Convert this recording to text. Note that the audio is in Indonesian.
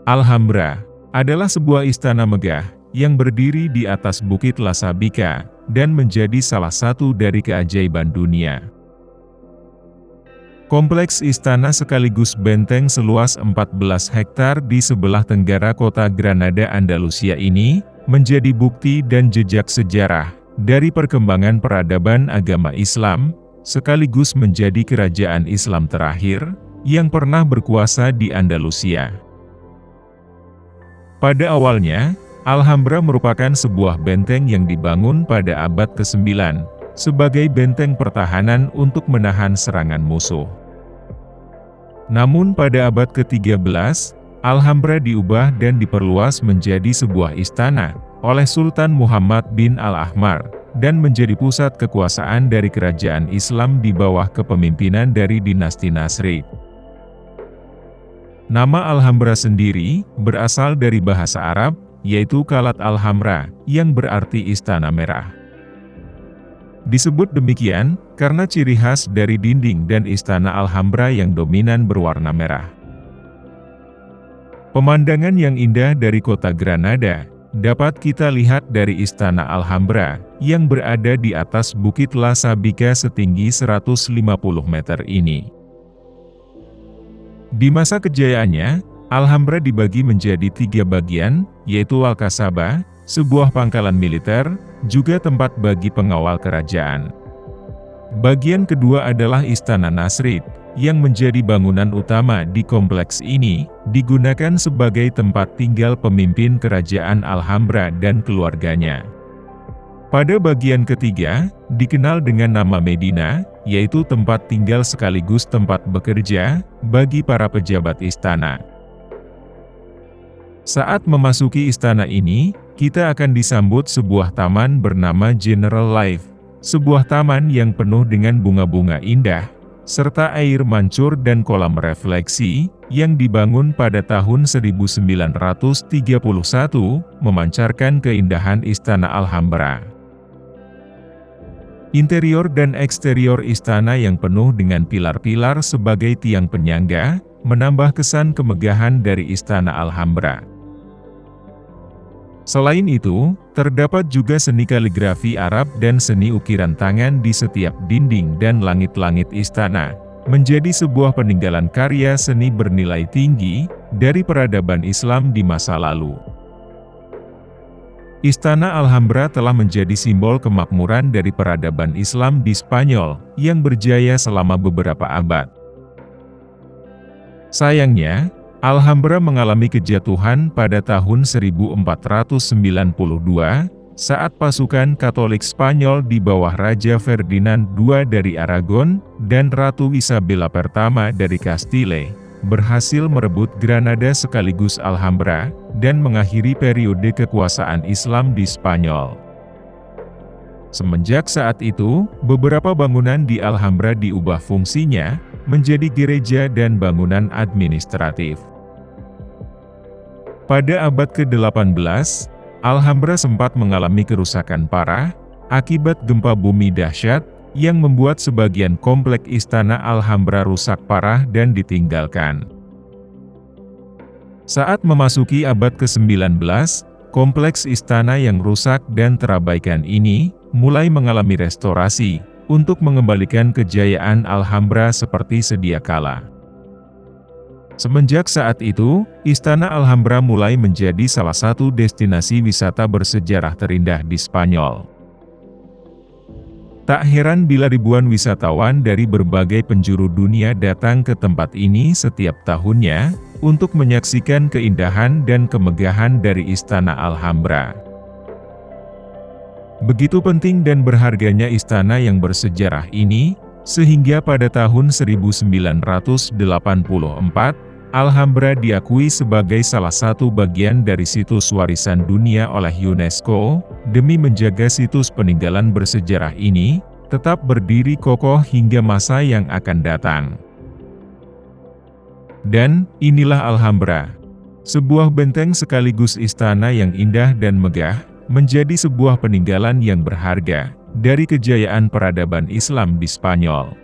Alhambra adalah sebuah istana megah yang berdiri di atas Bukit La Sabika dan menjadi salah satu dari keajaiban dunia. Kompleks istana sekaligus benteng seluas 14 hektar di sebelah tenggara kota Granada, Andalusia ini menjadi bukti dan jejak sejarah dari perkembangan peradaban agama Islam, sekaligus menjadi kerajaan Islam terakhir yang pernah berkuasa di Andalusia. Pada awalnya, Alhambra merupakan sebuah benteng yang dibangun pada abad ke-9 sebagai benteng pertahanan untuk menahan serangan musuh. Namun pada abad ke-13, Alhambra diubah dan diperluas menjadi sebuah istana oleh Sultan Muhammad bin Al-Ahmar dan menjadi pusat kekuasaan dari kerajaan Islam di bawah kepemimpinan dari dinasti Nasrid. Nama Alhambra sendiri berasal dari bahasa Arab, yaitu Kalat Alhamra, yang berarti Istana Merah. Disebut demikian karena ciri khas dari dinding dan istana Alhambra yang dominan berwarna merah. Pemandangan yang indah dari kota Granada dapat kita lihat dari Istana Alhambra yang berada di atas Bukit La Sabika setinggi 150 meter ini. Di masa kejayaannya, Alhambra dibagi menjadi 3 bagian, yaitu Al-Kasabah, sebuah pangkalan militer, juga tempat bagi pengawal kerajaan. Bagian kedua adalah Istana Nasrid, yang menjadi bangunan utama di kompleks ini, digunakan sebagai tempat tinggal pemimpin kerajaan Alhambra dan keluarganya. Pada bagian ketiga, dikenal dengan nama Medina, yaitu tempat tinggal sekaligus tempat bekerja bagi para pejabat istana. Saat memasuki istana ini, kita akan disambut sebuah taman bernama General Life, sebuah taman yang penuh dengan bunga-bunga indah, serta air mancur dan kolam refleksi, yang dibangun pada tahun 1931, memancarkan keindahan Istana Alhambra. Interior dan eksterior istana yang penuh dengan pilar-pilar sebagai tiang penyangga, menambah kesan kemegahan dari Istana Alhambra. Selain itu, terdapat juga seni kaligrafi Arab dan seni ukiran tangan di setiap dinding dan langit-langit istana, menjadi sebuah peninggalan karya seni bernilai tinggi dari peradaban Islam di masa lalu. Istana Alhambra telah menjadi simbol kemakmuran dari peradaban Islam di Spanyol, yang berjaya selama beberapa abad. Sayangnya, Alhambra mengalami kejatuhan pada tahun 1492, saat pasukan Katolik Spanyol di bawah Raja Ferdinand II dari Aragon, dan Ratu Isabella pertama dari Castile, berhasil merebut Granada sekaligus Alhambra, dan mengakhiri periode kekuasaan Islam di Spanyol. Semenjak saat itu, beberapa bangunan di Alhambra diubah fungsinya, menjadi gereja dan bangunan administratif. Pada abad ke-18, Alhambra sempat mengalami kerusakan parah, akibat gempa bumi dahsyat, yang membuat sebagian komplek Istana Alhambra rusak parah dan ditinggalkan. Saat memasuki abad ke-19, kompleks istana yang rusak dan terabaikan ini, mulai mengalami restorasi, untuk mengembalikan kejayaan Alhambra seperti sedia kala. Semenjak saat itu, Istana Alhambra mulai menjadi salah satu destinasi wisata bersejarah terindah di Spanyol. Tak heran bila ribuan wisatawan dari berbagai penjuru dunia datang ke tempat ini setiap tahunnya, untuk menyaksikan keindahan dan kemegahan dari Istana Alhambra. Begitu penting dan berharganya istana yang bersejarah ini, sehingga pada tahun 1984, Alhambra diakui sebagai salah satu bagian dari situs warisan dunia oleh UNESCO, demi menjaga situs peninggalan bersejarah ini, tetap berdiri kokoh hingga masa yang akan datang. Dan, inilah Alhambra. Sebuah benteng sekaligus istana yang indah dan megah, menjadi sebuah peninggalan yang berharga, dari kejayaan peradaban Islam di Spanyol.